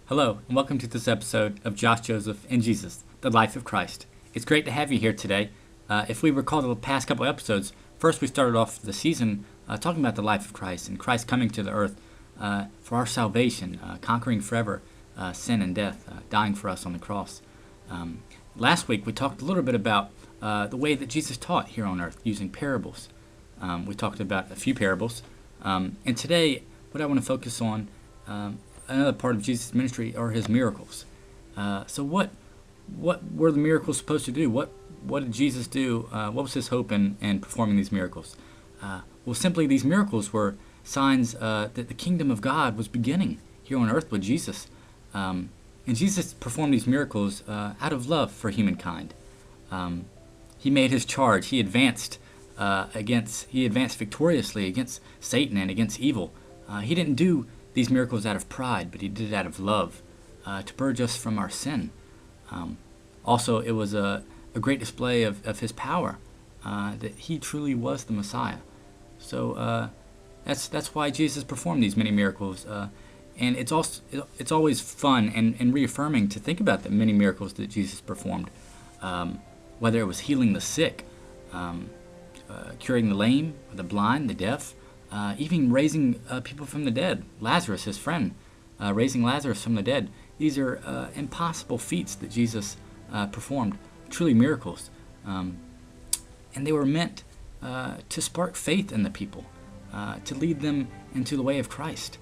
Hello, and welcome to this episode of Josh Joseph and Jesus, the Life of Christ. It's great to have you here today. If we recall the past couple episodes, first we started off the season talking about the life of Christ and Christ coming to the earth for our salvation, conquering forever sin and death, dying for us on the cross. Last week we talked a little bit about the way that Jesus taught here on earth using parables. We talked about a few parables. And today what I want to focus on another part of Jesus' ministry are his miracles. So what were the miracles supposed to do? What did Jesus do? What was his hope in performing these miracles? Well, simply these miracles were signs that the kingdom of God was beginning here on earth with Jesus. And Jesus performed these miracles out of love for humankind. He made his charge. He advanced victoriously against Satan and against evil. He didn't do these miracles out of pride, but he did it out of love, to purge us from our sin. Also, it was a great display of his power, that he truly was the Messiah. So that's why Jesus performed these many miracles. And it's always fun and reaffirming to think about the many miracles that Jesus performed, whether it was healing the sick, curing the lame, the blind, the deaf, even raising people from the dead. Lazarus, his friend, raising Lazarus from the dead. These are impossible feats that Jesus performed, truly miracles. And they were meant to spark faith in the people, to lead them into the way of Christ.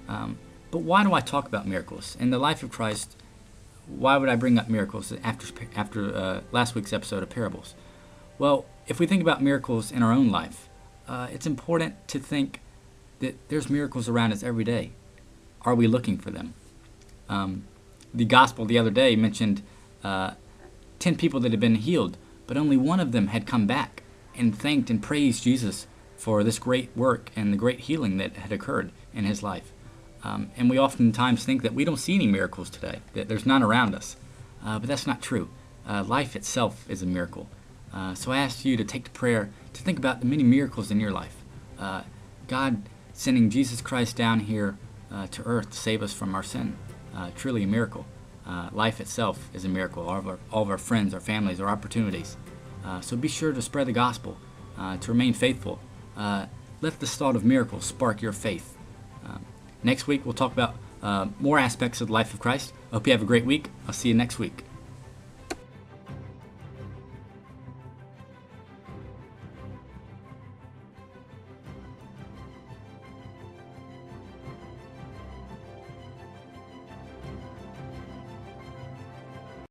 But why do I talk about miracles? In the life of Christ, why would I bring up miracles after last week's episode of parables? Well, if we think about miracles in our own life, it's important to think that there's miracles around us every day. Are we looking for them? The gospel the other day mentioned 10 people that had been healed, but only one of them had come back and thanked and praised Jesus for this great work and the great healing that had occurred in his life. And we oftentimes think that we don't see any miracles today, that there's none around us. But that's not true. Life itself is a miracle. So I ask you to take the prayer to think about the many miracles in your life. God sending Jesus Christ down here to earth to save us from our sin. Truly a miracle. Life itself is a miracle. All of our friends, our families, our opportunities. So be sure to spread the gospel, to remain faithful. Let the thought of miracles spark your faith. Next week we'll talk about more aspects of the life of Christ. I hope you have a great week. I'll see you next week.